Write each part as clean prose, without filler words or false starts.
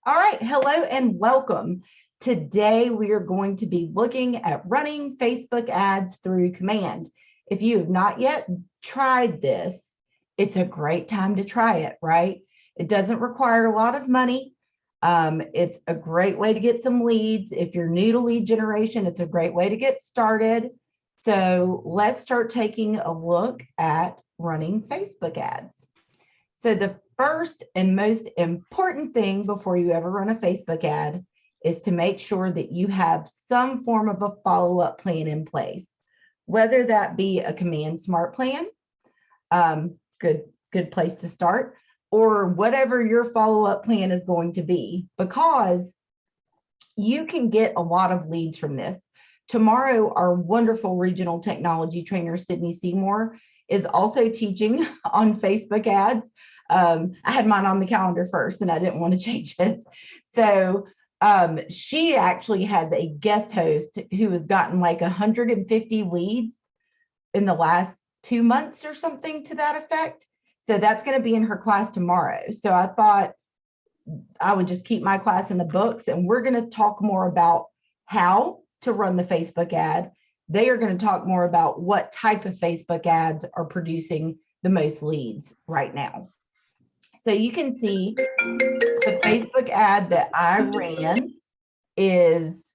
All right, hello and welcome. Today we are going to be looking at running Facebook ads through Command. If you have not yet tried this, it's a great time to try it, right? It doesn't require a lot of money. It's a great way to get some leads. If you're new to lead generation, it's a great way to get started. So let's start taking a look at running Facebook ads. So the first and most important thing before you ever run a Facebook ad is to make sure that you have some form of a follow-up plan in place, whether that be a Command Smart Plan, good place to start, or whatever your follow-up plan is going to be, because you can get a lot of leads from this. Tomorrow, our wonderful regional technology trainer, Sydney Seymour, is also teaching on Facebook ads. I had mine on the calendar first and I didn't want to change it. So she actually has a guest host who has gotten like 150 leads in the last 2 months or something to that effect. So that's going to be in her class tomorrow. So I thought I would just keep my class in the books, and we're going to talk more about how to run the Facebook ad. They are going to talk more about what type of Facebook ads are producing the most leads right now. So you can see the Facebook ad that I ran is,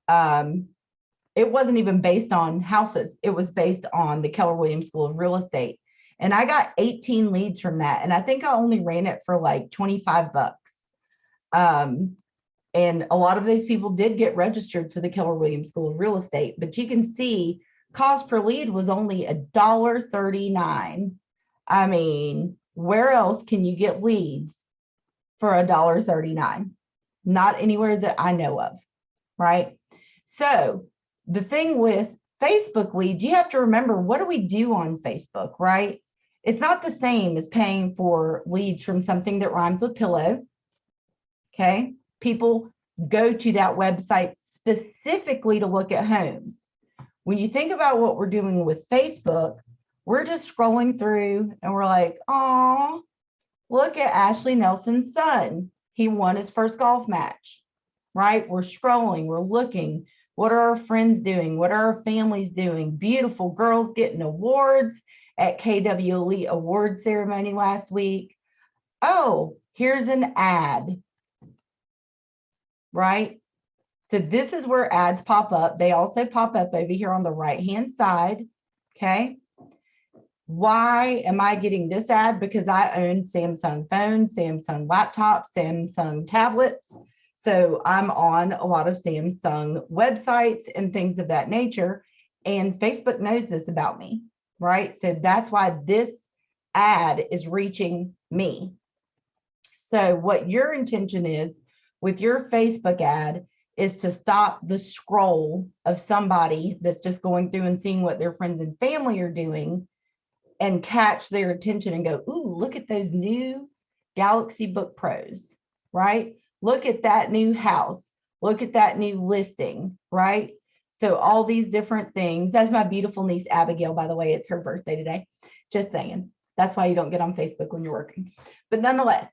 it wasn't even based on houses. It was based on the Keller Williams School of Real Estate. And I got 18 leads from that. And I think I only ran it for like 25 bucks. And a lot of those people did get registered for the Keller Williams School of Real Estate, but you can see cost per lead was only $1.39. I mean, where else can you get leads for $1.39? Not anywhere that I know of, right? So the thing with Facebook leads, you have to remember, what do we do on Facebook, right? It's not the same as paying for leads from something that rhymes with pillow. Okay, people go to that website specifically to look at homes. When you think about what we're doing with Facebook, we're just scrolling through and we're like, oh, look at Ashley Nelson's son. He won his first golf match, right? We're scrolling, we're looking. What are our friends doing? What are our families doing? Beautiful girls getting awards at KW Elite Award ceremony last week. Oh, here's an ad, right? So this is where ads pop up. They also pop up over here on the right-hand side, okay? Why am I getting this ad? Because I own Samsung phones, Samsung laptops, Samsung tablets. So I'm on a lot of Samsung websites and things of that nature. And Facebook knows this about me, right? So that's why this ad is reaching me. So what your intention is with your Facebook ad is to stop the scroll of somebody that's just going through and seeing what their friends and family are doing and catch their attention and go, ooh, look at those new Galaxy Book Pros, right? Look at that new house. Look at that new listing, right? So all these different things. That's my beautiful niece, Abigail, by the way. It's her birthday today. Just saying. That's why you don't get on Facebook when you're working. But nonetheless,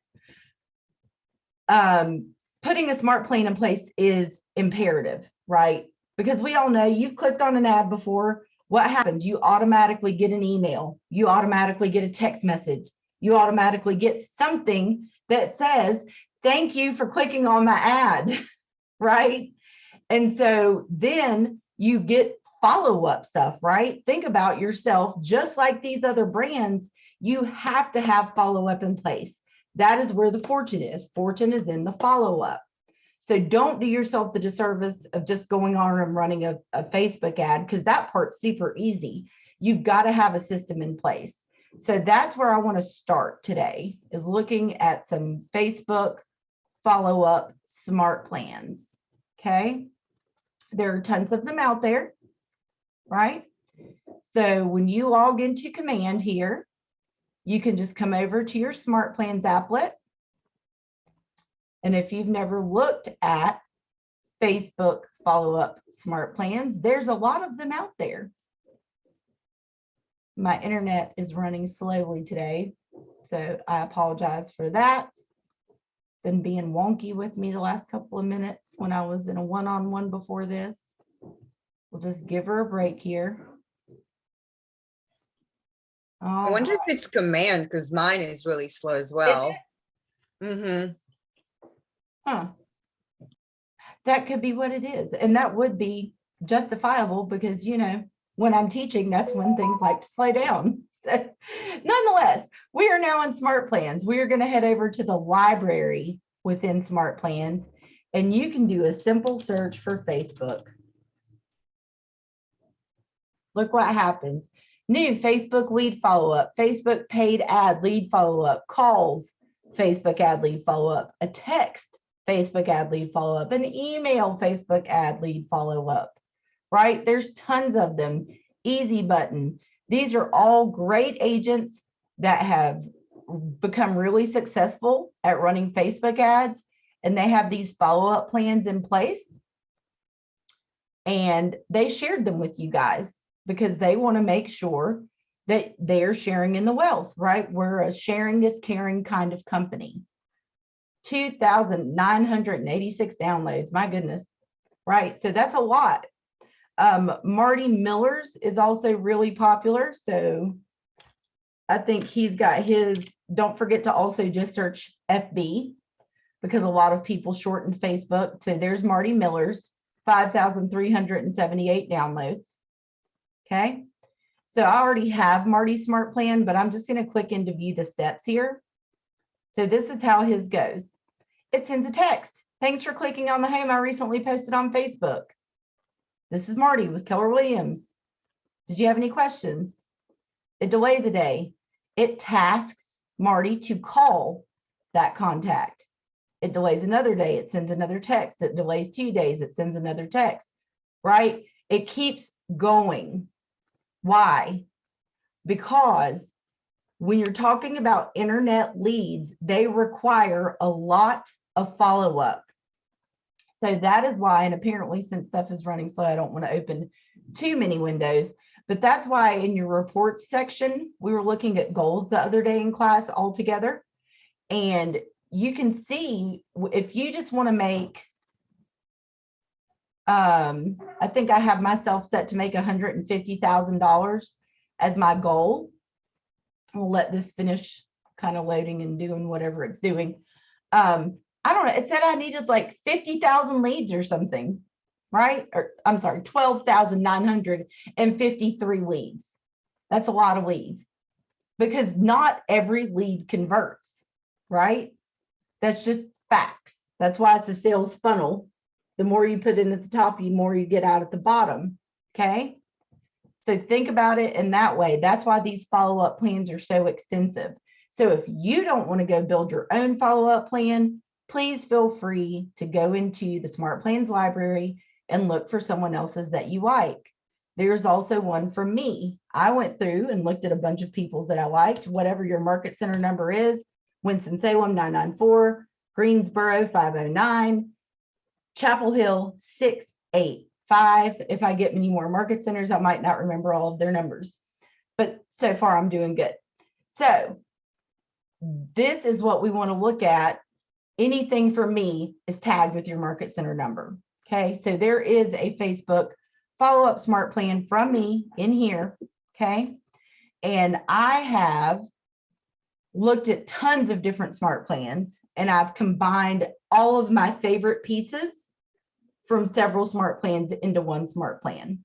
putting a smart plan in place is imperative, right? Because we all know, you've clicked on an ad before. What happens? You automatically get an email. You automatically get a text message. You automatically get something that says, thank you for clicking on my ad, right? And so then you get follow-up stuff, right? Think about yourself, just like these other brands, you have to have follow-up in place. That is where the fortune is. Fortune is in the follow-up. So don't do yourself the disservice of just going on and running a Facebook ad, because that part's super easy. You've got to have a system in place. So that's where I want to start today, is looking at some Facebook follow-up smart plans. Okay. There are tons of them out there, right? So when you log into Command here, you can just come over to your Smart Plans applet. And if you've never looked at Facebook follow-up smart plans, there's a lot of them out there. My internet is running slowly today, so I apologize for that. been being wonky with me the last couple of minutes when I was in a one-on-one before this. We'll just give her a break here. I All wonder if right. it's command because mine is really slow as Is well. it? Mm-hmm. Huh. That could be what it is. And that would be justifiable because, you know, when I'm teaching, that's when things like to slow down. So nonetheless, we are now in Smart Plans. We are going to head over to the library within Smart Plans, and you can do a simple search for Facebook. Look what happens. New Facebook lead follow-up, Facebook paid ad lead follow-up, calls, Facebook ad lead follow-up, a text Facebook ad lead follow-up, an email Facebook ad lead follow-up, right? There's tons of them. Easy button. These are all great agents that have become really successful at running Facebook ads, and they have these follow-up plans in place. And they shared them with you guys because they want to make sure that they're sharing in the wealth, right? We're a sharing is caring kind of company. 2,986 downloads, my goodness, right? So that's a lot. Marty Miller's is also really popular. So I think he's got his, don't forget to also just search FB because a lot of people shorten Facebook. So there's Marty Miller's, 5,378 downloads. Okay. So I already have Marty's Smart Plan, but I'm just going to click in to view the steps here. So this is how his goes. It sends a text. Thanks for clicking on the home I recently posted on Facebook. This is Marty with Keller Williams. Did you have any questions? It delays a day. It tasks Marty to call that contact. It delays another day. It sends another text. It delays 2 days. It sends another text, right? It keeps going. Why? Because when you're talking about internet leads, they require a lot of follow-up. So that is why, and apparently since stuff is running slow, I don't want to open too many windows, but that's why in your reports section, we were looking at goals the other day in class all together. And you can see if you just want to make, I think I have myself set to make $150,000 as my goal. We'll let this finish kind of loading and doing whatever it's doing. I don't know. It said I needed like 50,000 leads or something, right? Or I'm sorry, 12,953 leads. That's a lot of leads because not every lead converts, right? That's just facts. That's why it's a sales funnel. The more you put in at the top, the more you get out at the bottom. Okay. So think about it in that way. That's why these follow-up plans are so extensive. So if you don't want to go build your own follow-up plan, please feel free to go into the Smart Plans library and look for someone else's that you like. There's also one from me. I went through and looked at a bunch of people's that I liked, whatever your market center number is. Winston-Salem 994, Greensboro 509, Chapel Hill 685. If I get many more market centers, I might not remember all of their numbers, but so far I'm doing good. So this is what we want to look at. Anything for me is tagged with your market center number. Okay, so there is a Facebook follow-up smart plan from me in here. Okay, and I have looked at tons of different smart plans, and I've combined all of my favorite pieces from several smart plans into one smart plan.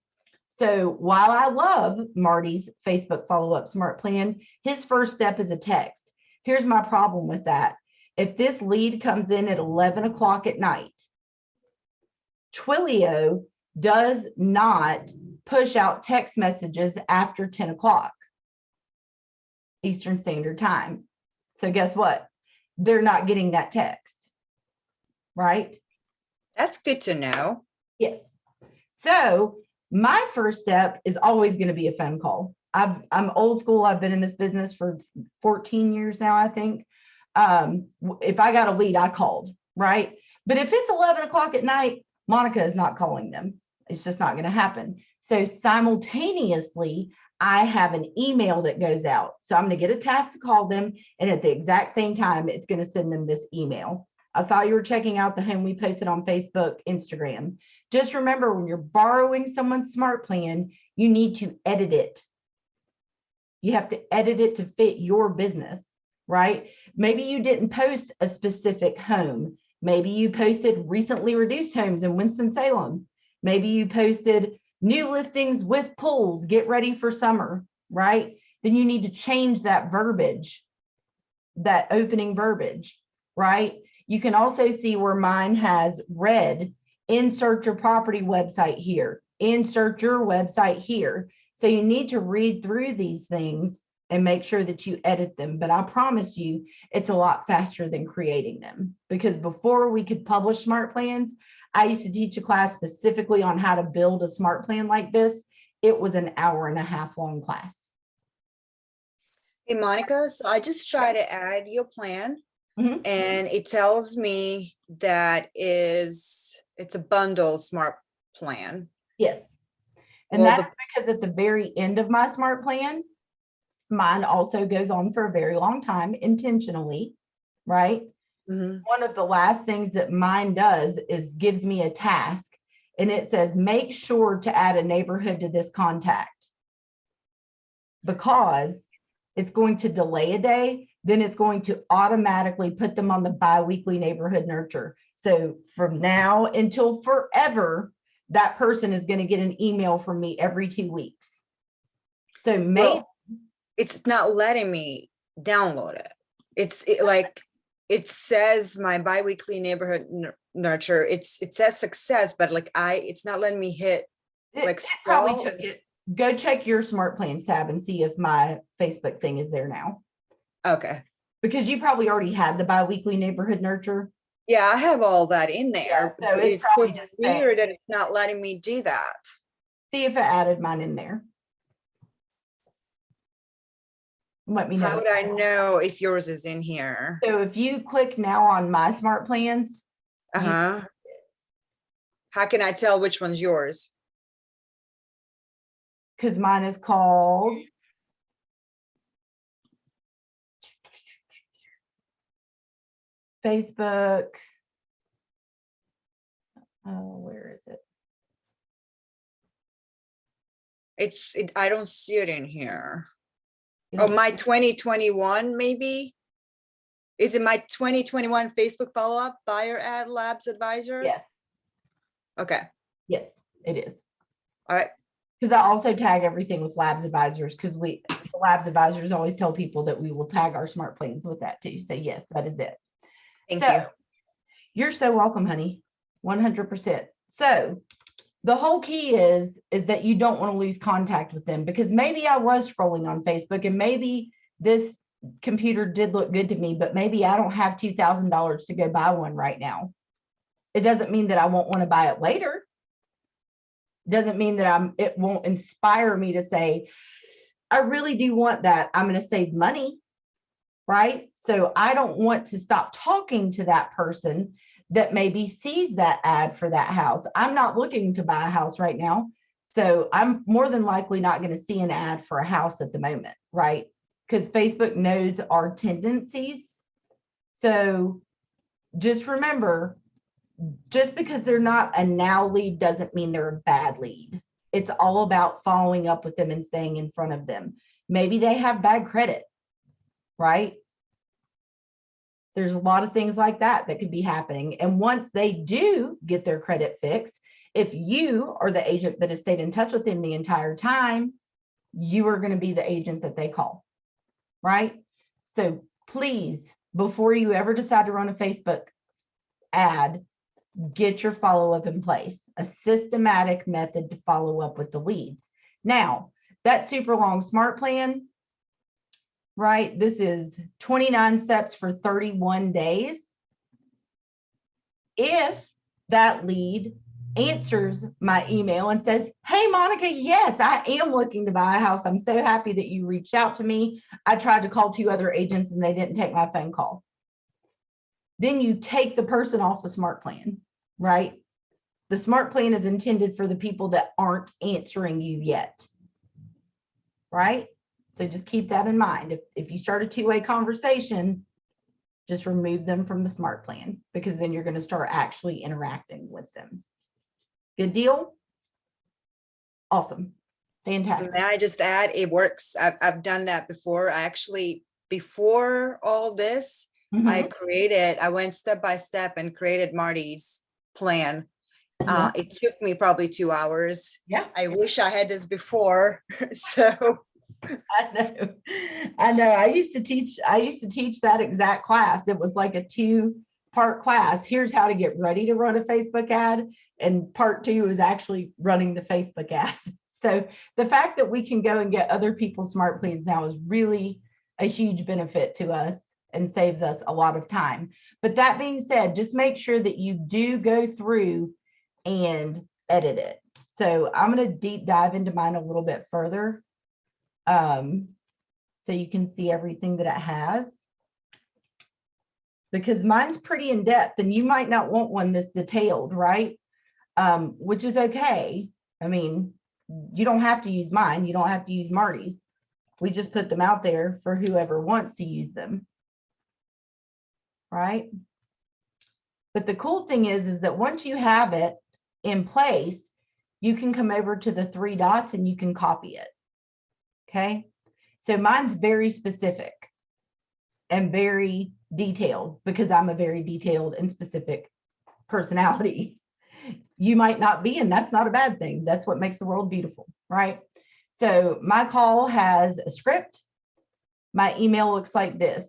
So while I love Marty's Facebook follow-up smart plan, his first step is a text. Here's my problem with that. If this lead comes in at 11 o'clock at night, Twilio does not push out text messages after 10 o'clock Eastern Standard Time. So guess what? They're not getting that text, right? That's good to know. Yes. So my first step is always going to be a phone call. I'm old school. I've been in this business for 14 years now, I think. If I got a lead, I called, right? But if it's 11 o'clock at night, Monica is not calling them. It's just not going to happen. So simultaneously, I have an email that goes out. So I'm going to get a task to call them. And at the exact same time, it's going to send them this email. I saw you were checking out the home we posted on Facebook, Instagram. Just remember, when you're borrowing someone's smart plan, you need to edit it. You have to edit it to fit your business, right? Maybe you didn't post a specific home. Maybe you posted recently reduced homes in Winston-Salem. Maybe you posted new listings with pools, get ready for summer, right? Then you need to change that verbiage, that opening verbiage, right? You can also see where mine has red, insert your property website here, insert your website here. So you need to read through these things and make sure that you edit them. But I promise you, it's a lot faster than creating them, because before we could publish smart plans, I used to teach a class specifically on how to build a smart plan like this. It was an hour-and-a-half long class. Hey, Monica, so I just try to add your plan Mhm. and it tells me that it's a bundle smart plan. Yes. And Well, that's because at the very end of my smart plan, mine also goes on for a very long time intentionally, right? Mhm. One of the last things that mine does is gives me a task, and it says, make sure to add a neighborhood to this contact, because it's going to delay a day, then it's going to automatically put them on the biweekly neighborhood nurture. So from now until forever, that person is going to get an email from me every 2 weeks. So maybe Well, it's not letting me download it. Like, it says my biweekly neighborhood nurture. It says success, but like it's not letting me hit like it probably scroll. took it. Go check your smart plans tab and see if my Facebook thing is there now, Okay. because you probably already had the biweekly neighborhood nurture. Yeah, I have all that in Yeah, there. so But it's it's so probably just saying, weird that it's not letting me do that. see if it added mine in there. Let me know. How would I know if yours is in here? So if you click now on my smart plans, Uh-huh. How can I tell which one's yours? because mine is called Facebook. Oh, where is it? I don't see it in here. You Oh, don't- my 2021 maybe? Is it my 2021 Facebook follow-up buyer ad labs advisor? Yes, Okay, yes, it is. all right. Because I also tag everything with Labs Advisors, because the Labs Advisors always tell people that we will tag our smart plans with that too. So yes, that is it. Thank So, you. you're so welcome, honey. 100%. So the whole key is that you don't want to lose contact with them, because maybe I was scrolling on Facebook and maybe this computer did look good to me, but maybe I don't have $2,000 to go buy one right now. It doesn't mean that I won't want to buy it later. Doesn't mean that it won't inspire me to say, I really do want that. I'm going to save money, right? So I don't want to stop talking to that person that maybe sees that ad for that house. I'm not looking to buy a house right now. So I'm more than likely not going to see an ad for a house at the moment, right? Because Facebook knows our tendencies. So just remember, just because they're not a now lead doesn't mean they're a bad lead. It's all about following up with them and staying in front of them. Maybe they have bad credit, right? There's a lot of things like that could be happening. And once they do get their credit fixed, if you are the agent that has stayed in touch with them the entire time, you are going to be the agent that they call, right? So please, before you ever decide to run a Facebook ad, get your follow-up in place, a systematic method to follow up with the leads. Now, that super long smart plan, right? This is 29 steps for 31 days. If that lead answers my email and says, hey, Monica, yes, I am looking to buy a house. I'm so happy that you reached out to me. I tried to call 2 other agents and they didn't take my phone call. Then you take the person off the smart plan, right? The smart plan is intended for the people that aren't answering you yet, right? So just keep that in mind. If you start a 2-way conversation, just remove them from the smart plan, because then you're going to start actually interacting with them. Good deal? Awesome. Fantastic. May I just add, it works. I've done that before. I actually, before all this, Mhm. I went step by step and created Marty's plan. Mhm. It took me probably 2 hours. Yeah. I wish I had this before. So I know. I know. I used to teach that exact class. It was like a 2-part class. Here's how to get ready to run a Facebook ad. And part 2 is actually running the Facebook ad. So the fact that we can go and get other people's smart plans now is really a huge benefit to us and saves us a lot of time. But that being said, just make sure that you do go through and edit it. So I'm going to deep dive into mine a little bit further, so you can see everything that it has, because mine's pretty in depth and you might not want one this detailed, right? Which is okay. I mean, you don't have to use mine. You don't have to use Marty's. We just put them out there for whoever wants to use them, right? But the cool thing is that once you have it in place, you can come over to the 3 dots and you can copy it. Okay. So mine's very specific and very detailed, because I'm a very detailed and specific personality. You might not be, and that's not a bad thing. That's what makes the world beautiful, right? So my call has a script. My email looks like this.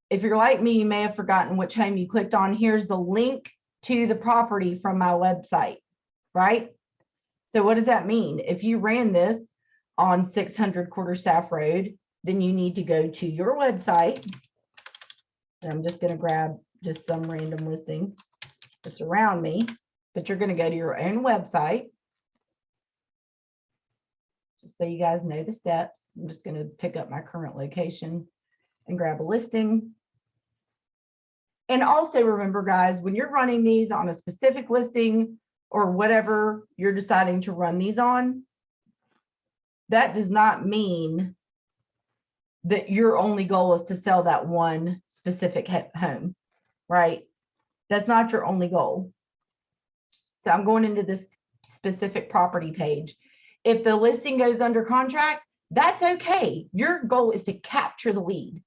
If you're like me, you may have forgotten which home you clicked on. Here's the link to the property from my website, right? So what does that mean? If you ran this on 600 Quarterstaff Road, then you need to go to your website. And I'm just going to grab just some random listing that's around me, but you're going to go to your own website. Just so you guys know the steps. I'm just going to pick up my current location and grab a listing. And also remember, guys, when you're running these on a specific listing or whatever you're deciding to run these on, that does not mean that your only goal is to sell that one specific home, right? That's not your only goal. So I'm going into this specific property page. If the listing goes under contract, that's okay. Your goal is to capture the lead.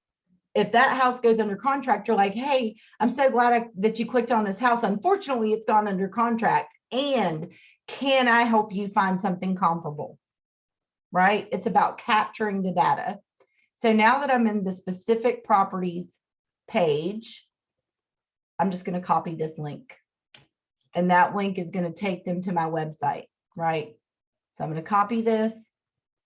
If that house goes under contract, you're like, hey, I'm so glad that you clicked on this house. Unfortunately, it's gone under contract. And can I help you find something comparable? Right? It's about capturing the data. So now that I'm in the specific properties page, I'm just going to copy this link. And that link is going to take them to my website, right? So I'm going to copy this.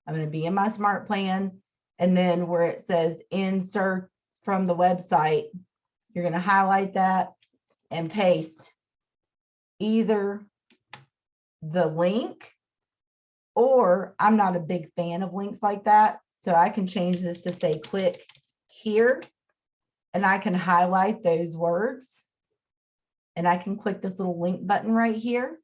I'm going to be in my smart plan. And then where it says insert from the website, you're going to highlight that and paste either the link, or I'm not a big fan of links like that. So I can change this to say click here, and I can highlight those words, and I can click this little link button right here,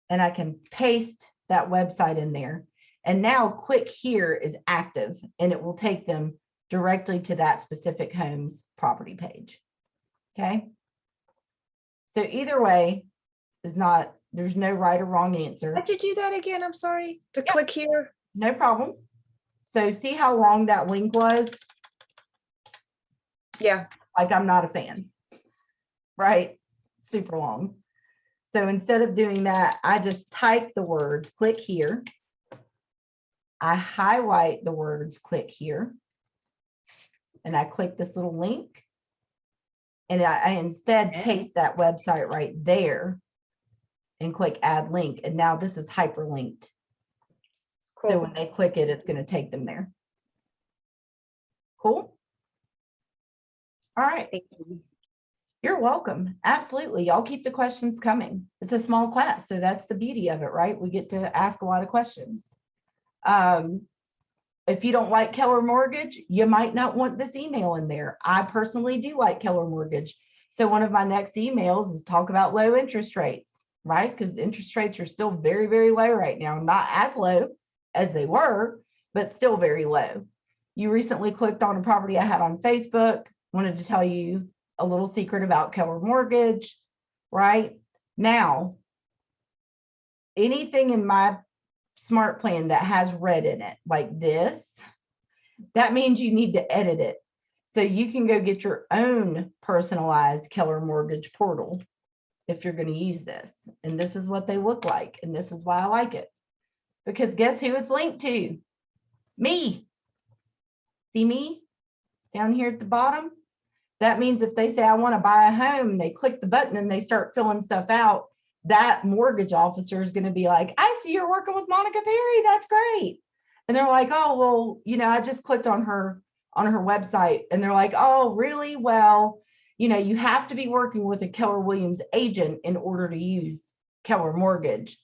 and I can paste that website in there. And now click here is active, and it will take them directly to that specific home's property page. Okay. So either way is not, there's no right or wrong answer. I could do that again. I'm sorry. To click here. No problem. So see how long that link was? Yeah. Like, I'm not a fan, right? Super long. So instead of doing that, I just type the words, click here. I highlight the words, click here. And I click this little link. And I instead paste that website right there and click add link. And now this is hyperlinked. Cool. So when they click it, it's going to take them there. Cool. All right. Thank you. You're welcome. Absolutely. Y'all keep the questions coming. It's a small class, so that's the beauty of it, right? We get to ask a lot of questions. If you don't like Keller Mortgage, you might not want this email in there. I personally do like Keller Mortgage. So one of my next emails is talk about low interest rates, right? Because interest rates are still very, very low right now. Not as low as they were, but still very low. You recently clicked on a property I had on Facebook. wanted to tell you a little secret about Keller Mortgage, right? Now, anything in my smart plan that has red in it, like this, that means you need to edit it. So you can go get your own personalized Keller Mortgage portal if you're going to use this. And this is what they look like. And this is why I like it. Because guess who it's linked to? Me. See me down here at the bottom? That means if they say, I want to buy a home, they click the button and they start filling stuff out, that mortgage officer is going to be like, I see you're working with Monica Perry. That's great. And they're like, oh, well, you know, I just clicked on her website. And they're like, oh, really? Well, you know, you have to be working with a Keller Williams agent in order to use Keller Mortgage.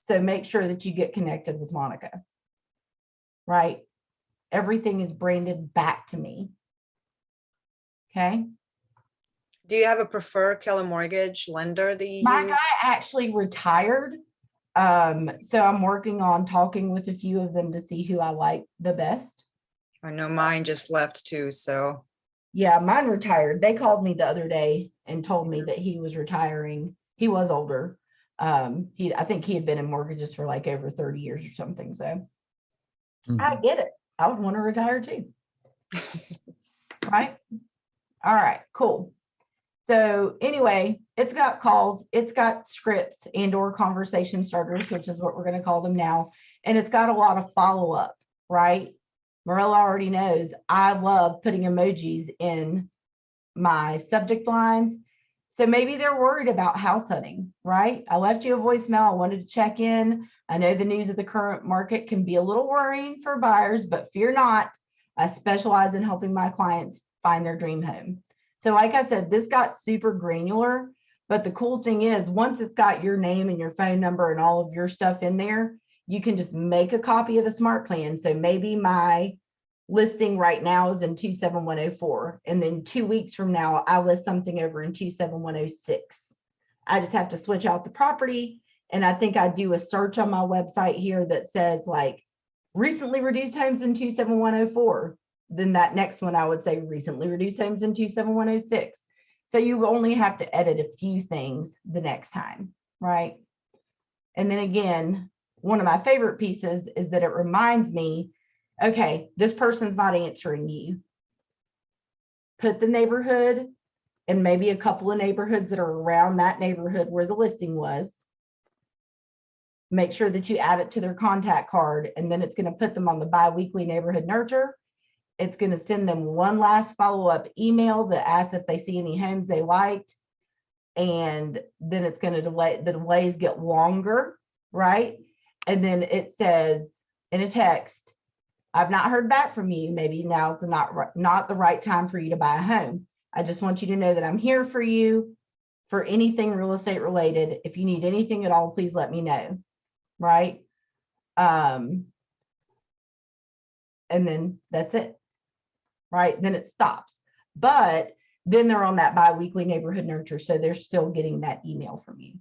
So make sure that you get connected with Monica, right? Everything is branded back to me. Okay. Do you have a preferred Keller Mortgage lender that you My use? guy actually retired. So I'm working on talking with a few of them to see who I like the best. I know mine just left too, so. Yeah, mine retired. They called me the other day and told me that he was retiring. He was older. I think he had been in mortgages for like over 30 years or something. So I get it. I would want to retire too. Right? All right, cool. So anyway, it's got calls, it's got scripts and or conversation starters, which is what we're going to call them now. And it's got a lot of follow-up, right? Marilla already knows I love putting emojis in my subject lines. So maybe they're worried about house hunting, right? I left you a voicemail. I wanted to check in. I know the news of the current market can be a little worrying for buyers, but fear not. I specialize in helping my clients find their dream home. So like I said, this got super granular, but the cool thing is once it's got your name and your phone number and all of your stuff in there, you can just make a copy of the smart plan. So maybe my listing right now is in 27104. And then 2 weeks from now, I list something over in 27106. I just have to switch out the property. And I think I do a search on my website here that says like recently reduced homes in 27104. Then that next one, I would say recently reduced homes in 27106. So you only have to edit a few things the next time, right? And then again, one of my favorite pieces is that it reminds me, okay, this person's not answering you. Put the neighborhood and maybe a couple of neighborhoods that are around that neighborhood where the listing was. Make sure that you add it to their contact card, and then it's going to put them on the biweekly neighborhood nurture. It's going to send them one last follow-up email that asks if they see any homes they liked. And then it's going to the delays get longer, right? And then it says in a text, I've not heard back from you. Maybe now's not the right time for you to buy a home. I just want you to know that I'm here for you for anything real estate related. If you need anything at all, please let me know, right? And then that's it. Right? Then it stops. But then they're on that biweekly neighborhood nurture. So they're still getting that email from you.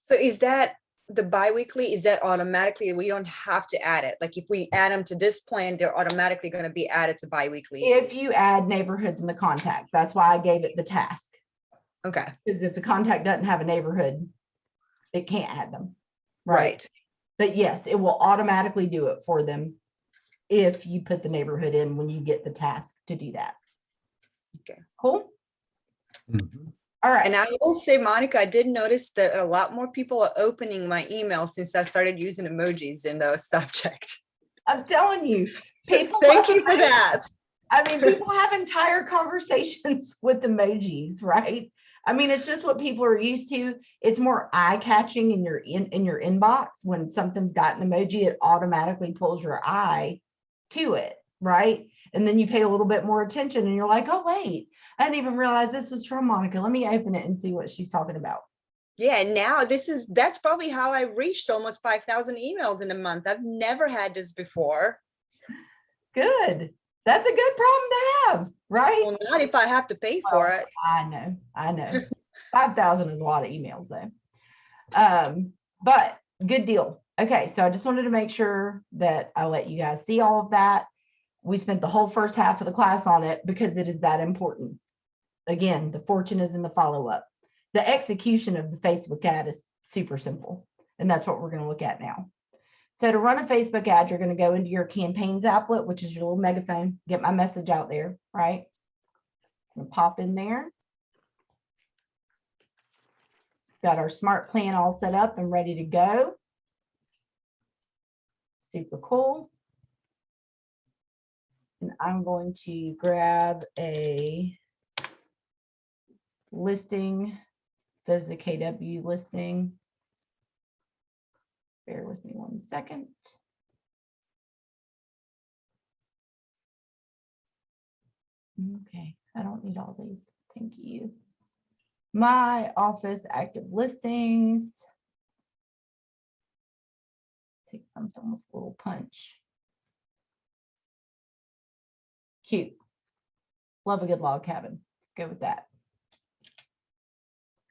So is that the biweekly? Is that automatically? We don't have to add it. Like if we add them to this plan, they're automatically going to be added to biweekly. If you add neighborhoods in the contact, that's why I gave it the task. Okay. Because if the contact doesn't have a neighborhood, it can't add them. Right. But yes, it will automatically do it for them if you put the neighborhood in when you get the task to do that. Okay. Cool. All right. And I will say, Monica, I did notice that a lot more people are opening my email since I started using emojis in the subject. I'm telling you, people. Thank you for that. I mean, people have entire conversations with emojis, right? I mean, it's just what people are used to. It's more eye-catching in your inbox. When something's got an emoji, it automatically pulls your eye to it, right? And then you pay a little bit more attention and you're like, oh, wait, I didn't even realize this was from Monica. Let me open it and see what she's talking about. Yeah, now that's probably how I reached almost 5,000 emails in a month. I've never had this before. Good. That's a good problem to have, right? Well, not if I have to pay for it. I know. 5,000 is a lot of emails though. But good deal. Okay, so I just wanted to make sure that I let you guys see all of that. We spent the whole first half of the class on it because it is that important. Again, the fortune is in the follow-up. The execution of the Facebook ad is super simple, and that's what we're going to look at now. So to run a Facebook ad, you're going to go into your campaigns applet, which is your little megaphone, get my message out there, right? I'm going to pop in there. Got our smart plan all set up and ready to go. Super cool. And I'm going to grab a listing. There's a KW listing. Bear with me 1 second. Okay, I don't need all these. Thank you. My office active listings. Take something with a little punch. Cute. Love a good log cabin. Let's go with that.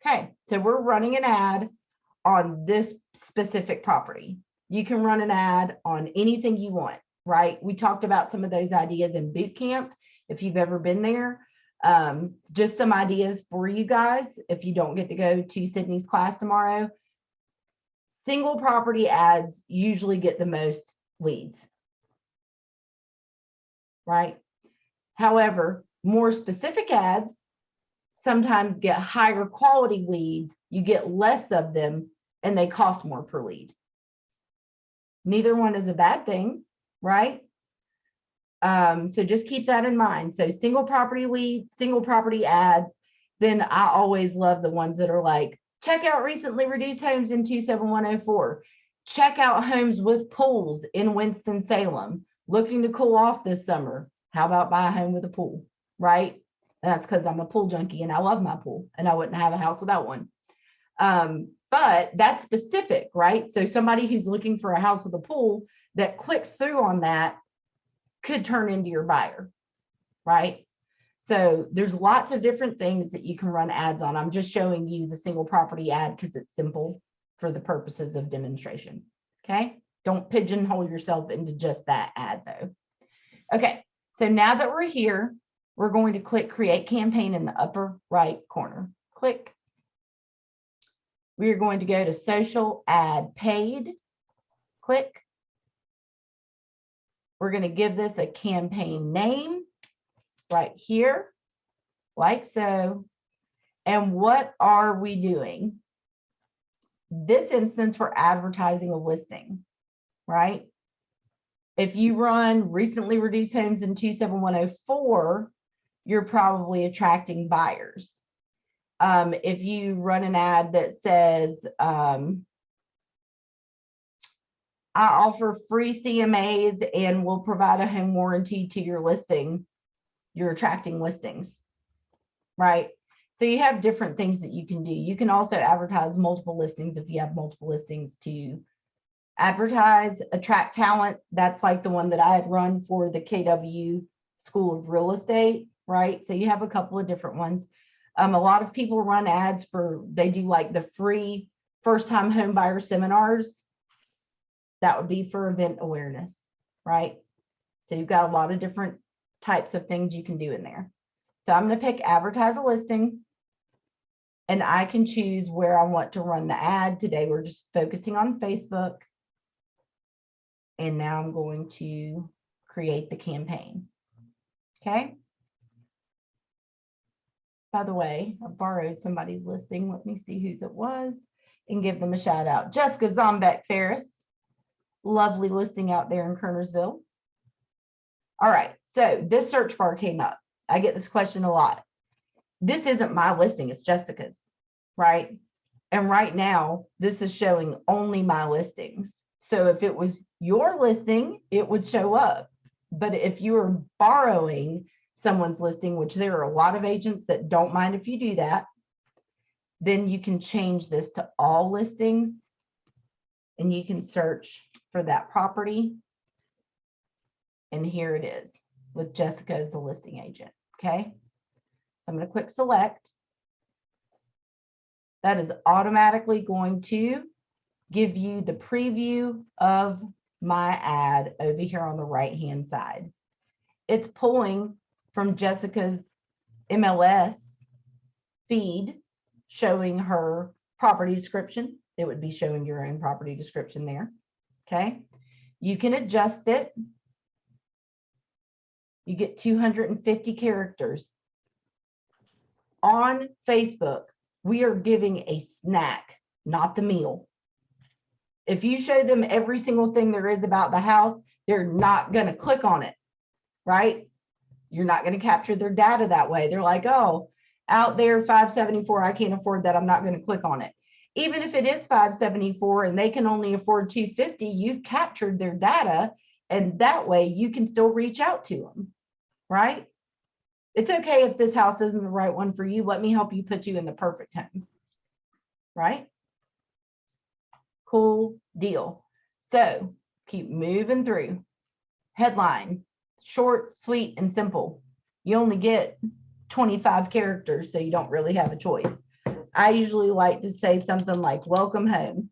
Okay, so we're running an ad on this specific property. You can run an ad on anything you want, right? We talked about some of those ideas in boot camp. If you've ever been there, just some ideas for you guys. If you don't get to go to Sydney's class tomorrow, single property ads usually get the most leads, right? However, more specific ads sometimes get higher quality leads. You get less of them and they cost more per lead. Neither one is a bad thing, right? So just keep that in mind. So single property leads, single property ads. Then I always love the ones that are like, check out recently reduced homes in 27104. Check out homes with pools in Winston-Salem. Looking to cool off this summer. How about buy a home with a pool, right? And that's because I'm a pool junkie and I love my pool and I wouldn't have a house without one. But that's specific, right? So somebody who's looking for a house with a pool that clicks through on that could turn into your buyer, right? So there's lots of different things that you can run ads on. I'm just showing you the single property ad because it's simple for the purposes of demonstration, okay? Don't pigeonhole yourself into just that ad though. Okay, so now that we're here, we're going to click create campaign in the upper right corner. Click. We are going to go to social ad paid. Click. We're going to give this a campaign name right here, like so. And what are we doing? This instance, we're advertising a listing, right? If you run recently reduced homes in 27104, you're probably attracting buyers. If you run an ad that says, I offer free CMAs and will provide a home warranty to your listing, you're attracting listings, right? So you have different things that you can do. You can also advertise multiple listings if you have multiple listings to advertise, attract talent. That's like the one that I had run for the KW School of Real Estate, right? So you have a couple of different ones. A lot of people run ads for, they do like the free first-time home buyer seminars. That would be for event awareness, right? So you've got a lot of different types of things you can do in there. So I'm going to pick advertise a listing and I can choose where I want to run the ad. Today, we're just focusing on Facebook. And now I'm going to create the campaign. Okay. By the way, I borrowed somebody's listing. Let me see whose it was and give them a shout out. Jessica Zombeck Ferris. Lovely listing out there in Kernersville. All right, so this search bar came up. I get this question a lot. This isn't my listing, it's Jessica's, right? And right now, this is showing only my listings. So if it was your listing, it would show up. But if you are borrowing someone's listing, which there are a lot of agents that don't mind if you do that, then you can change this to all listings and you can search for that property. And here it is with Jessica as the listing agent. Okay. So I'm going to click select. That is automatically going to give you the preview of my ad over here on the right hand side. it's pulling from Jessica's MLS feed showing her property description. It would be showing your own property description there. Okay. You can adjust it. You get 250 characters. On Facebook, we are giving a snack, not the meal. If you show them every single thing there is about the house, they're not going to click on it, right? You're not going to capture their data that way. They're like, oh, out there, 574, I can't afford that. I'm not going to click on it. Even if it is 574 and they can only afford 250, you've captured their data, and that way you can still reach out to them, right? It's okay if this house isn't the right one for you. Let me help you put you in the perfect home, right? Cool deal. So keep moving through. Headline, short, sweet, and simple. You only get 25 characters, so you don't really have a choice. I usually like to say something like, welcome home.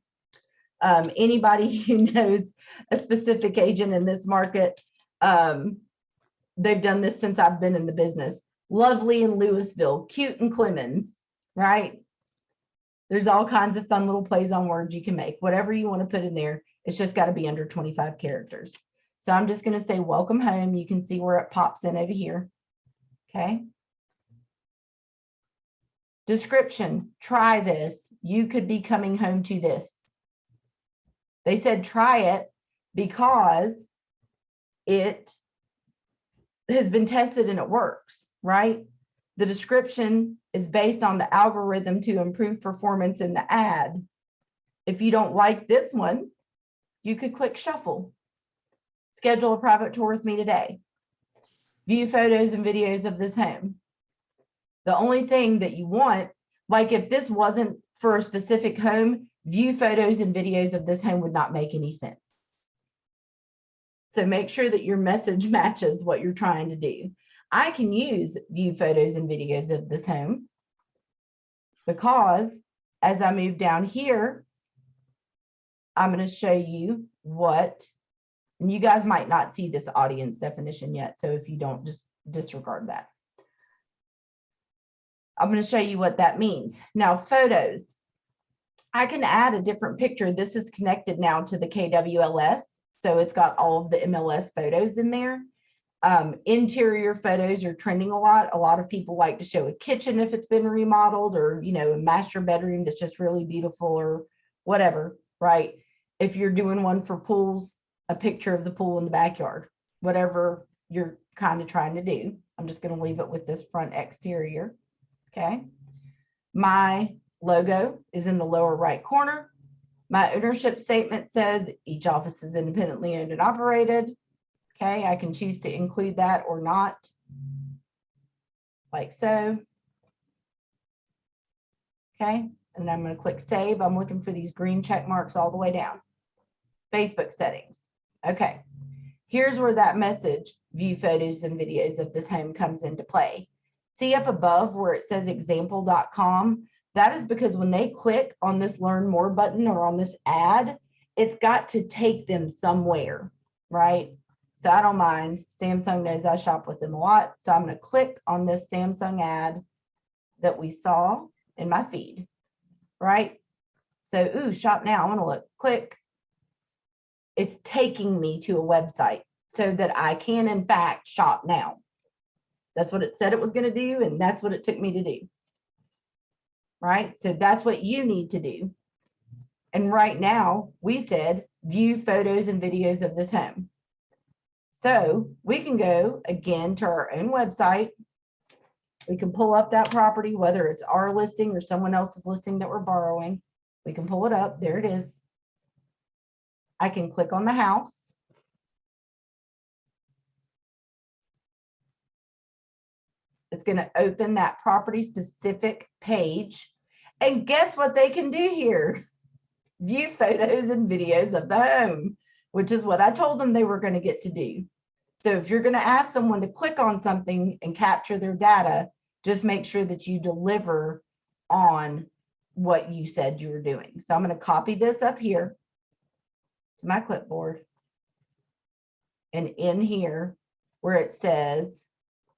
Anybody who knows a specific agent in this market, they've done this since I've been in the business. Lovely in Louisville, cute in Clemens, right? There's all kinds of fun little plays on words you can make. Whatever you want to put in there, it's just got to be under 25 characters. So I'm just going to say welcome home. You can see where it pops in over here. Okay. Description, try this. You could be coming home to this. They said try it because it has been tested and it works, right? The description is based on the algorithm to improve performance in the ad. If you don't like this one, you could click shuffle. Schedule a private tour with me today. View photos and videos of this home. The only thing that you want, like if this wasn't for a specific home, view photos and videos of this home would not make any sense. So make sure that your message matches what you're trying to do. I can use view photos and videos of this home because as I move down here, I'm going to show you what, and you guys might not see this audience definition yet. So if you don't, just disregard that. I'm going to show you what that means. Now, photos. I can add a different picture. This is connected now to the KWLS. So it's got all of the MLS photos in there. Interior photos are trending a lot. A lot of people like to show a kitchen if it's been remodeled, or, you know, a master bedroom that's just really beautiful or whatever, right? If you're doing one for pools, a picture of the pool in the backyard, whatever you're kind of trying to do. I'm just going to leave it with this front exterior. Okay. My logo is in the lower right corner. My ownership statement says each office is independently owned and operated. Okay, I can choose to include that or not, like so. Okay, and I'm going to click save. I'm looking for these green check marks all the way down. Facebook settings. Okay, here's where that message, view photos and videos of this home, comes into play. See up above where it says example.com? That is because when they click on this learn more button or on this ad, it's got to take them somewhere, right? So I don't mind. Samsung knows I shop with them a lot. So I'm going to click on this Samsung ad that we saw in my feed, right? So, ooh, shop now. I want to look. Click. It's taking me to a website so that I can, in fact, shop now. That's what it said it was going to do, and that's what it took me to do. Right? So that's what you need to do. And right now, we said view photos and videos of this home. So we can go again to our own website. We can pull up that property, whether it's our listing or someone else's listing that we're borrowing. We can pull it up. There it is. I can click on the house. It's going to open that property specific page. And guess what they can do here? View photos and videos of the home, which is what I told them they were going to get to do. So if you're going to ask someone to click on something and capture their data, just make sure that you deliver on what you said you were doing. So I'm going to copy this up here to my clipboard. And in here, where it says,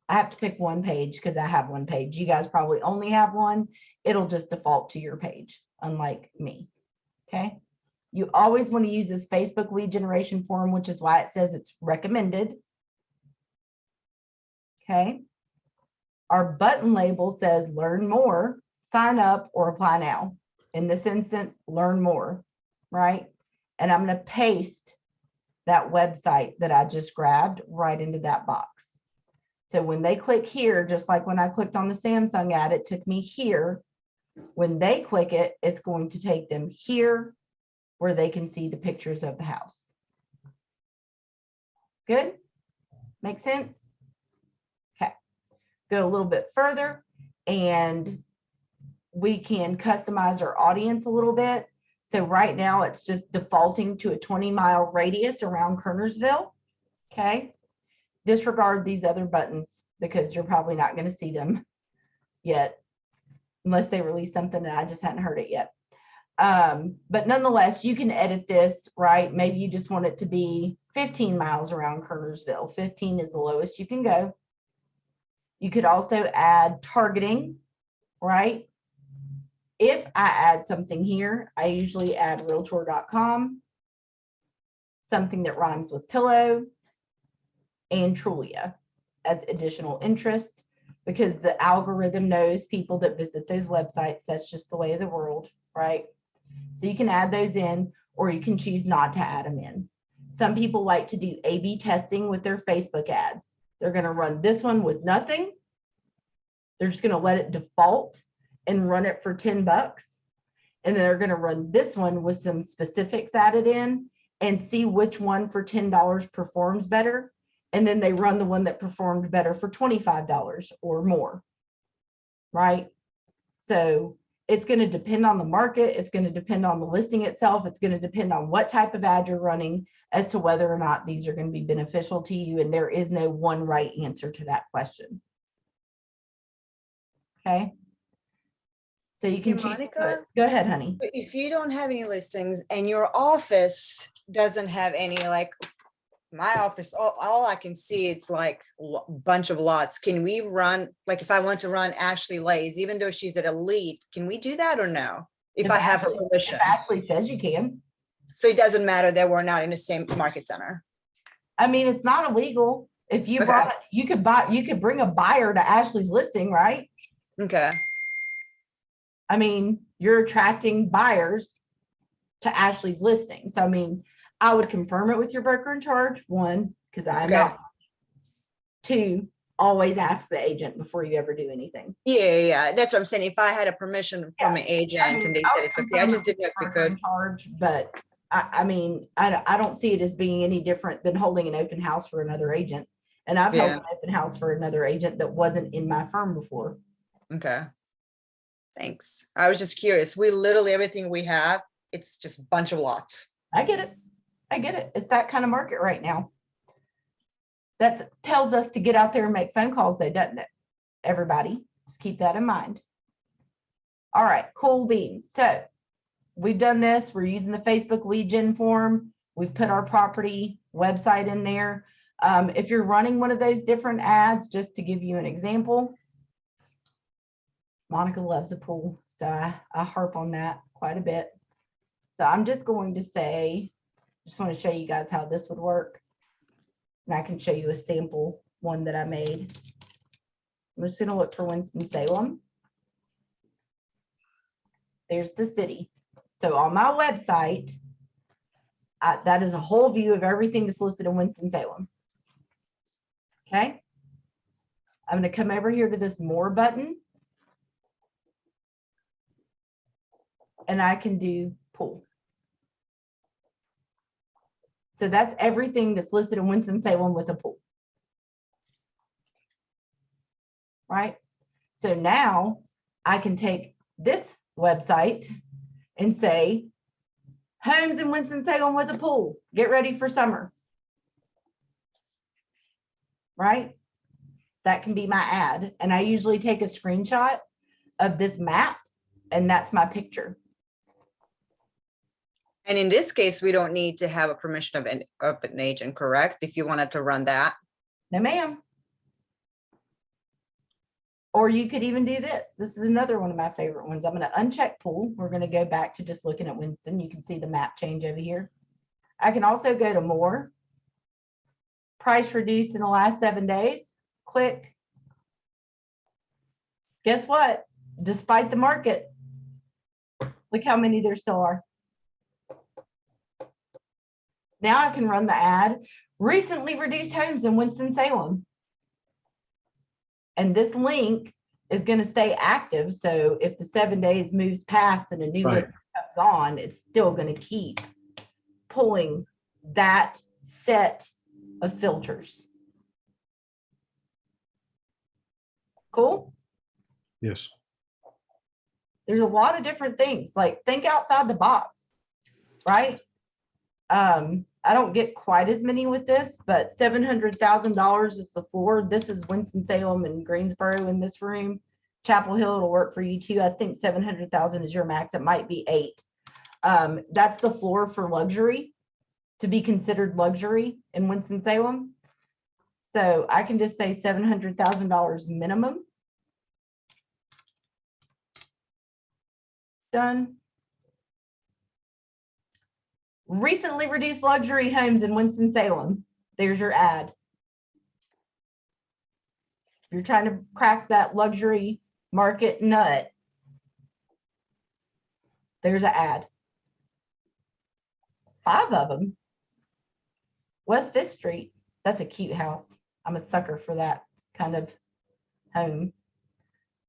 I have to pick one page because I have one page. You guys probably only have one. It'll just default to your page, unlike me. Okay. You always want to use this Facebook lead generation form, which is why it says it's recommended. Okay. Our button label says learn more, sign up, or apply now. In this instance, learn more, right? And I'm going to paste that website that I just grabbed right into that box. So when they click here, just like when I clicked on the Samsung ad, it took me here. When they click it, it's going to take them here where they can see the pictures of the house. Good? Make sense? Okay. Go a little bit further and we can customize our audience a little bit. So right now it's just defaulting to a 20-mile radius around Kernersville. Okay. Disregard these other buttons because you're probably not going to see them yet unless they release something and I just hadn't heard it yet. But nonetheless, you can edit this, right? Maybe you just want it to be 15 miles around Kernersville. 15 is the lowest you can go. You could also add targeting, right? If I add something here, I usually add realtor.com, something that rhymes with pillow, and Trulia as additional interest, because the algorithm knows people that visit those websites. That's just the way of the world, right? So you can add those in, or you can choose not to add them in. Some people like to do A/B testing with their Facebook ads. They're going to run this one with nothing. They're just going to let it default and run it for 10 bucks. And they're going to run this one with some specifics added in and see which one for $10 performs better. And then they run the one that performed better for $25 or more, right? So it's going to depend on the market. It's going to depend on the listing itself. It's going to depend on what type of ad you're running as to whether or not these are going to be beneficial to you. And there is no one right answer to that question. Okay. So you can Hey, choose to Monica? put, go ahead, honey. But if you don't have any listings and your office doesn't have any, like my office, all I can see, it's like a bunch of lots. Can we run, like if I want to run Ashley Lays, even though she's at Elite, can we do that or no? If I have her permission. If Ashley says you can. So it doesn't matter that we're not in the same market center. I mean, it's not illegal. If you Okay. brought, you could bring a buyer to Ashley's listing, right? Okay. I mean, you're attracting buyers to Ashley's listing. So, I mean, I would confirm it with your broker in charge, one, because I'm Okay. not. Two, always ask the agent before you ever do anything. Yeah. That's what I'm saying. If I had a permission from an agent and they said it's okay, I just didn't know if we Broker in could. charge, but I mean, I don't see it as being any different than holding an open house for another agent. And I've held Yeah. an open house for another agent that wasn't in my firm before. Okay. Thanks. I was just curious. We literally, everything we have, it's just a bunch of lots. I get it. I get it. It's that kind of market right now. That tells us to get out there and make phone calls though, doesn't it? Everybody, just keep that in mind. All right, cool beans. So we've done this. We're using the Facebook lead gen form. We've put our property website in there. If you're running one of those different ads, just to give you an example, Monica loves a pool, so I harp on that quite a bit. So I'm just going to say, just want to show you guys how this would work. And I can show you a sample one that I made. I'm just going to look for Winston-Salem. There's the city. So on my website, that is a whole view of everything that's listed in Winston-Salem. Okay. I'm going to come over here to this more button. And I can do pool. So that's everything that's listed in Winston-Salem with a pool. Right? So now I can take this website and say, homes in Winston-Salem with a pool, get ready for summer. Right? That can be my ad. And I usually take a screenshot of this map, and that's my picture. And in this case, we don't need to have a permission of an agent, correct? If you wanted to run that. No, ma'am. Or you could even do this. This is another one of my favorite ones. I'm going to uncheck pool. We're going to go back to just looking at Winston. You can see the map change over here. I can also go to more. Price reduced in the last 7 days. Click. Guess what? Despite the market, look how many there still are. Now I can run the ad. Recently reduced homes in Winston-Salem. And this link is going to stay active. So if the 7 days moves past and a new Right. list comes on, it's still going to keep pulling that set of filters. Cool. Yes. There's a lot of different things. Like, think outside the box, right? I don't get quite as many with this, but $700,000 is the floor. This is Winston-Salem and Greensboro in this room. Chapel Hill, it'll work for you too. I think 700,000 is your max. It might be 8. That's the floor for luxury, to be considered luxury in Winston-Salem. So I can just say $700,000 minimum. Done. Recently reduced luxury homes in Winston-Salem. There's your ad. If you're trying to crack that luxury market nut, there's an ad. 5 of them. West 5th Street. That's a cute house. I'm a sucker for that kind of home.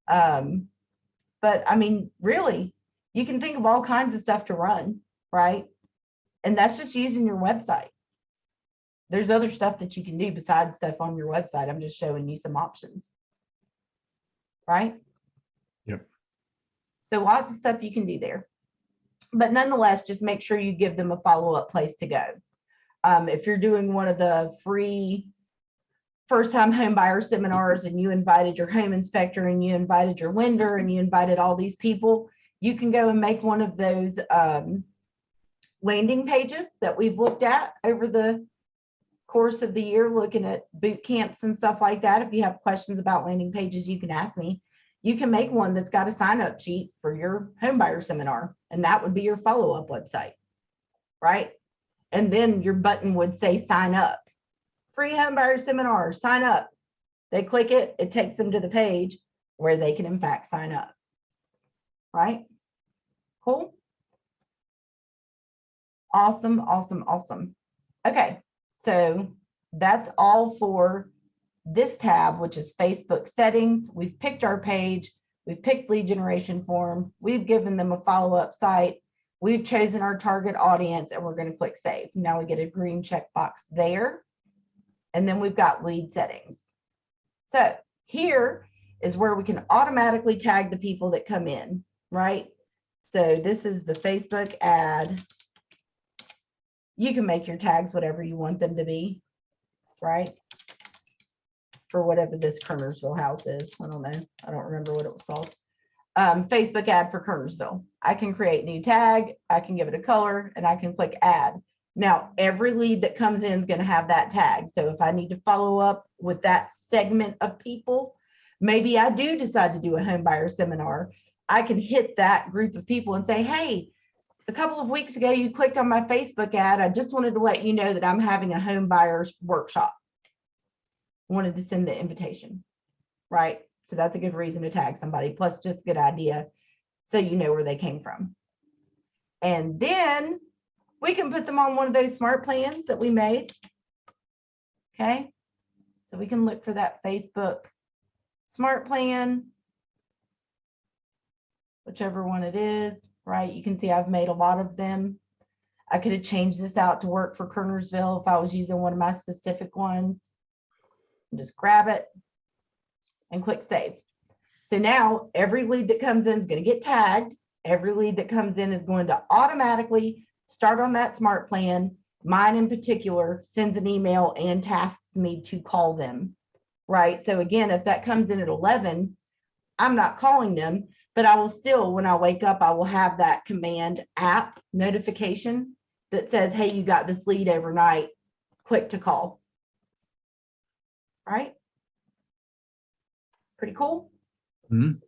But I mean, really, you can think of all kinds of stuff to run, right? And that's just using your website. There's other stuff that you can do besides stuff on your website. I'm just showing you some options. Right? Yep. So lots of stuff you can do there. But nonetheless, just make sure you give them a follow-up place to go. If you're doing one of the free first-time home buyer seminars and you invited your home inspector and you invited your lender and you invited all these people, you can go and make one of those landing pages that we've looked at over the course of the year, looking at boot camps and stuff like that. If you have questions about landing pages, you can ask me. You can make one that's got a sign-up sheet for your home buyer seminar, and that would be your follow-up website, right? And then your button would say sign up. Free home buyer seminar, sign up. They click it, it takes them to the page where they can in fact sign up, right? Cool. Awesome, awesome, awesome. Okay, so that's all for this tab, which is Facebook settings. We've picked our page, we've picked lead generation form, we've given them a follow-up site, we've chosen our target audience, and we're going to click save. Now we get a green checkbox there, and then we've got lead settings. So here is where we can automatically tag the people that come in, right? So this is the Facebook ad. You can make your tags whatever you want them to be, right? For whatever this Kernersville house is. I don't know. I don't remember what it was called. Facebook ad for Kernersville. I can create new tag. I can give it a color and I can click add. Now, every lead that comes in is going to have that tag. So if I need to follow up with that segment of people, maybe I do decide to do a home buyer seminar. I can hit that group of people and say, hey, a couple of weeks ago, you clicked on my Facebook ad. I just wanted to let you know that I'm having a home buyers workshop. Wanted to send the invitation, right? So that's a good reason to tag somebody, plus just a good idea so you know where they came from. And then we can put them on one of those smart plans that we made. Okay, so we can look for that Facebook smart plan, whichever one it is. Right, you can see I've made a lot of them. I could have changed this out to work for Kernersville if I was using one of my specific ones. Just grab it and click save. So now every lead that comes in is going to get tagged. Every lead that comes in is going to automatically start on that smart plan. Mine in particular sends an email and tasks me to call them. Right, so again, if that comes in at 11, I'm not calling them. But I will still, when I wake up, I will have that command app notification that says, hey, you got this lead overnight, click to call. right? Pretty cool. Mhm.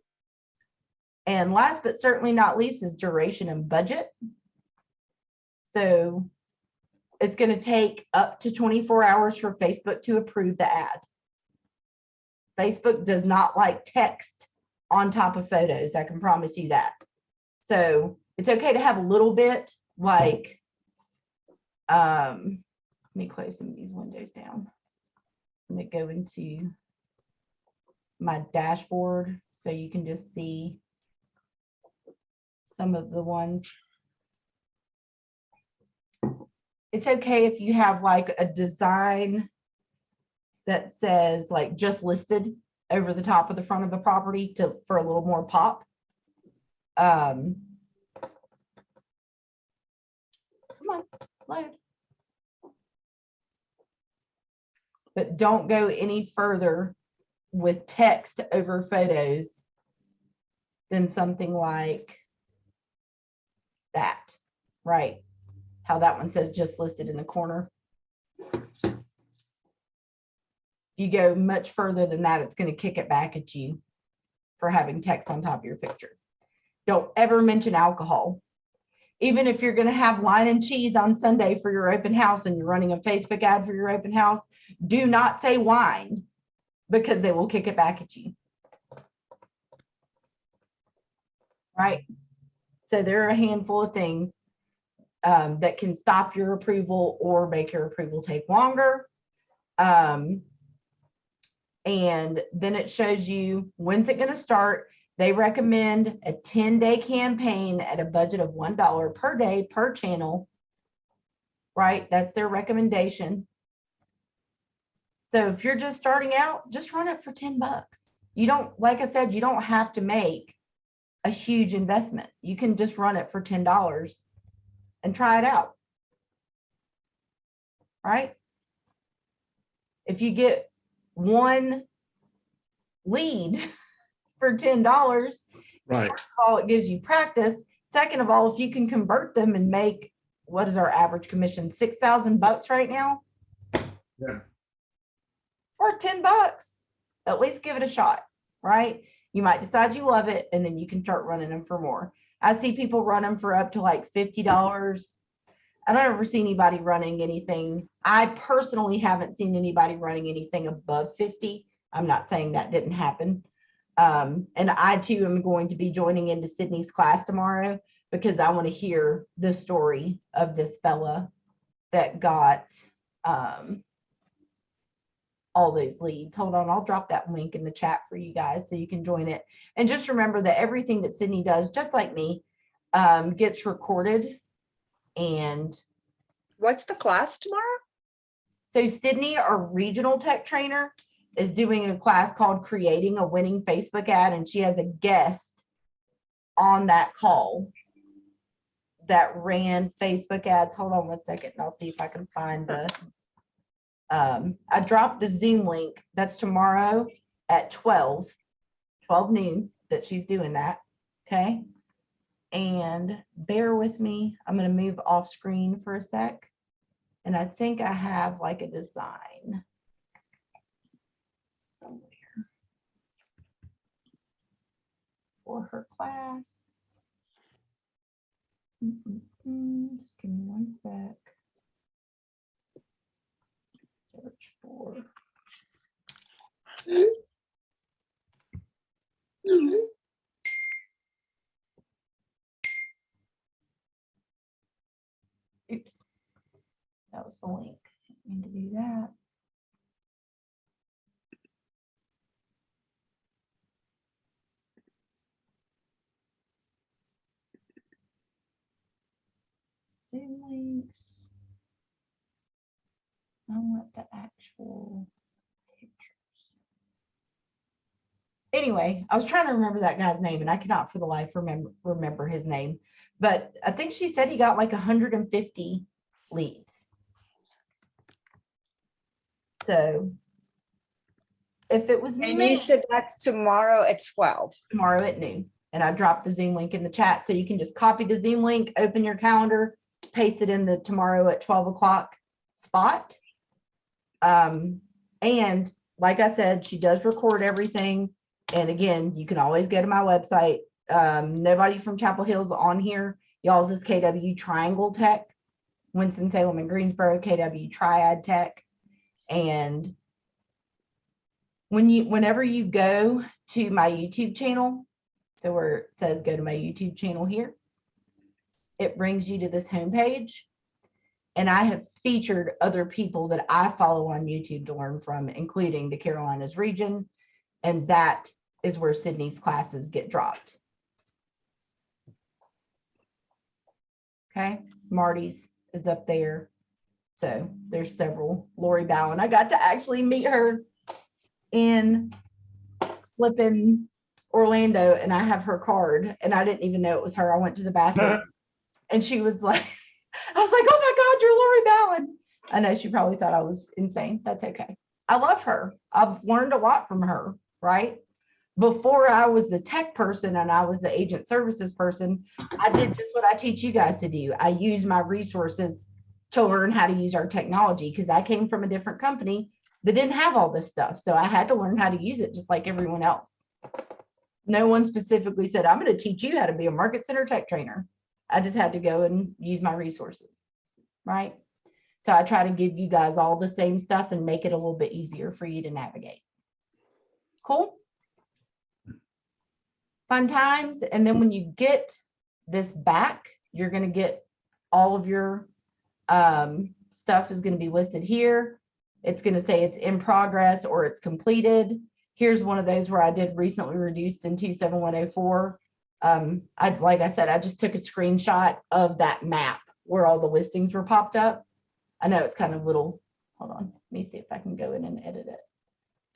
And last but certainly not least is duration and budget. So it's going to take up to 24 hours for Facebook to approve the ad. Facebook does not like text on top of photos. I can promise you that. So it's okay to have a little bit, like, let me close some of these windows down. Let me go into my dashboard so you can just see some of the ones. It's okay if you have like a design that says like just listed over the top of the front of the property for a little more pop. Come on, load. But don't go any further with text over photos than something like that, right? How that one says just listed in the corner. You go much further than that, it's going to kick it back at you for having text on top of your picture. Don't ever mention alcohol. Even if you're going to have wine and cheese on Sunday for your open house and you're running a Facebook ad for your open house, do not say wine because they will kick it back at you. Right? So there are a handful of things that can stop your approval or make your approval take longer. And then it shows you when's it going to start. They recommend a 10-day campaign at a budget of $1 per day per channel, right? That's their recommendation. So if you're just starting out, just run it for 10 bucks. You don't, like I said, you don't have to make a huge investment. You can just run it for $10 and try it out, right? If you get one lead for $10, Right. first of all, it gives you practice. Second of all, if you can convert them and make, what is our average commission? 6,000 bucks right now? Yeah. For 10 bucks, at least give it a shot, right? You might decide you love it and then you can start running them for more. I see people run them for up to like $50. I don't ever see anybody running anything. I personally haven't seen anybody running anything above 50. I'm not saying that didn't happen. And I too am going to be joining into Sydney's class tomorrow because I want to hear the story of this fella that got all those leads. Hold on, I'll drop that link in the chat for you guys so you can join it. And just remember that everything that Sydney does, just like me, gets recorded. And What's the class tomorrow? so Sydney, our regional tech trainer, is doing a class called Creating a Winning Facebook Ad, and she has a guest on that call that ran Facebook ads. Hold on 1 second, and I'll see if I can find the. I dropped the Zoom link. That's tomorrow at 12 noon that she's doing that. Okay. And bear with me. I'm going to move off screen for a sec. And I think I have like a design somewhere for her class. Just give me 1 sec. Search for. Oops. That was the link. Didn't mean to do that. Zoom links. I want the actual pictures. Anyway, I was trying to remember that guy's name and I cannot for the life remember his name. But I think she said he got like 150 leads. So if it was And me, you said that's tomorrow at 12. tomorrow at noon. And I dropped the Zoom link in the chat. So you can just copy the Zoom link, open your calendar, paste it in the tomorrow at 12 o'clock spot. And like I said, she does record everything. And again, you can always go to my website. Nobody from Chapel Hill's on here. Y'all's is KW Triangle Tech, Winston-Salem and Greensboro, KW Triad Tech. And whenever you go to my YouTube channel, so where it says go to my YouTube channel here, it brings you to this homepage. And I have featured other people that I follow on YouTube to learn from, including the Carolinas region. And that is where Sydney's classes get dropped. Okay, Marty's is up there. So there's several. Lori Bowen, I got to actually meet her in flipping Orlando, and I have her card, and I didn't even know it was her. I went to the bathroom and she was like, I was like, oh my God, you're Lori Bowen. I know she probably thought I was insane. That's okay. I love her. I've learned a lot from her, right? Before I was the tech person and I was the agent services person, I did just what I teach you guys to do. I use my resources to learn how to use our technology because I came from a different company that didn't have all this stuff. So I had to learn how to use it just like everyone else. No one specifically said, I'm going to teach you how to be a market center tech trainer. I just had to go and use my resources, right? So I try to give you guys all the same stuff and make it a little bit easier for you to navigate. Cool? Fun times. And then when you get this back, you're going to get all of your stuff is going to be listed here. It's going to say it's in progress or it's completed. Here's one of those where I did recently reduced in 27104. Like I said, I just took a screenshot of that map where all the listings were popped up. I know it's kind of little. Hold on. Let me see if I can go in and edit it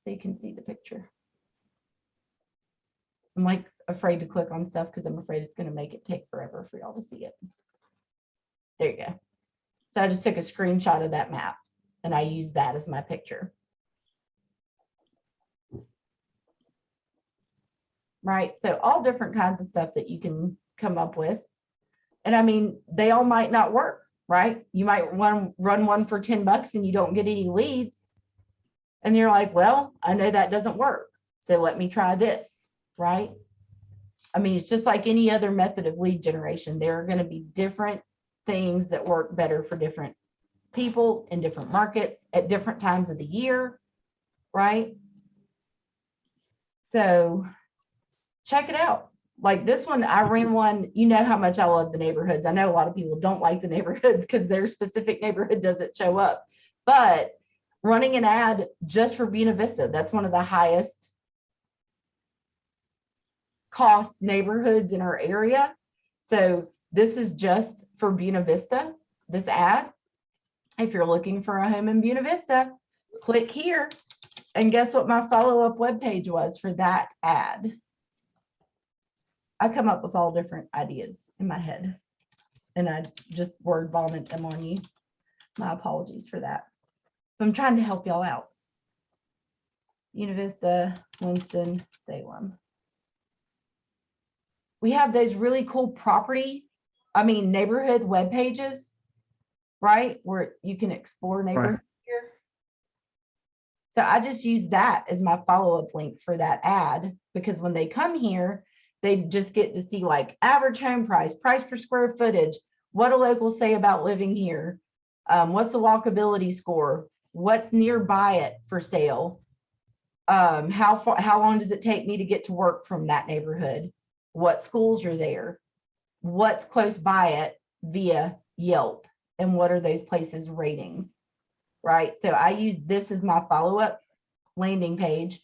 so you can see the picture. I'm like afraid to click on stuff because I'm afraid it's going to make it take forever for y'all to see it. There you go. So I just took a screenshot of that map and I used that as my picture. Right. So all different kinds of stuff that you can come up with. And I mean, they all might not work, right? You might run one for $10 and you don't get any leads. And you're like, well, I know that doesn't work. So let me try this, right? I mean, it's just like any other method of lead generation. There are going to be different things that work better for different people in different markets at different times of the year, right? So check it out. Like this one, I ran one, you know how much I love the neighborhoods. I know a lot of people don't like the neighborhoods because their specific neighborhood doesn't show up. But running an ad just for Buena Vista, that's one of the highest cost neighborhoods in our area. So this is just for Buena Vista, this ad. If you're looking for a home in Buena Vista, click here. And guess what my follow-up webpage was for that ad? I come up with all different ideas in my head and I just word vomit them on you. My apologies for that. But I'm trying to help y'all out. Buena Vista, Winston-Salem. We have those really cool neighborhood web pages, right? Where you can explore neighborhoods here. So I just use that as my follow-up link for that ad because when they come here, they just get to see like average home price, price per square footage, what do locals say about living here? What's the walkability score? What's nearby it for sale? How long does it take me to get to work from that neighborhood? What schools are there? What's close by it via Yelp? And what are those places' ratings? Right? So I use this as my follow-up landing page.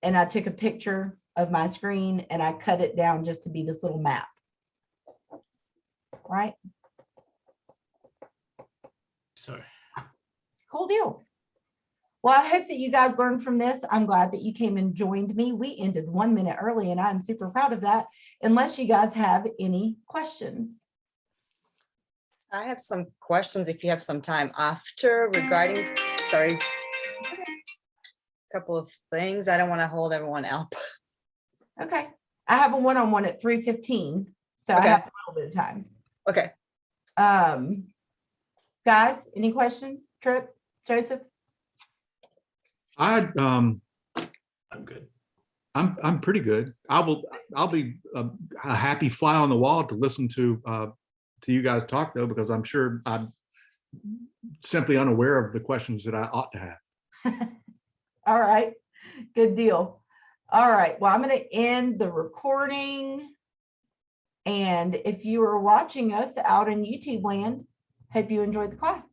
And I took a picture of my screen and I cut it down just to be this little map. Right? Sorry. Cool deal. Well, I hope that you guys learned from this. I'm glad that you came and joined me. We ended 1 minute early and I'm super proud of that. Unless you guys have any questions. I have some questions if you have some time after regarding, sorry. Couple of things. I don't want to hold everyone up. Okay. I have a one-on-one at 3:15. So Okay. I have a little bit of time. Okay. Guys, any questions? Trip, Joseph? I'm good. I'm pretty good. I'll be a happy fly on the wall to listen to you guys talk though, because I'm sure I'm simply unaware of the questions that I ought to have. All right, good deal. All right, well, I'm going to end the recording. And if you are watching us out in YouTube land, hope you enjoyed the class.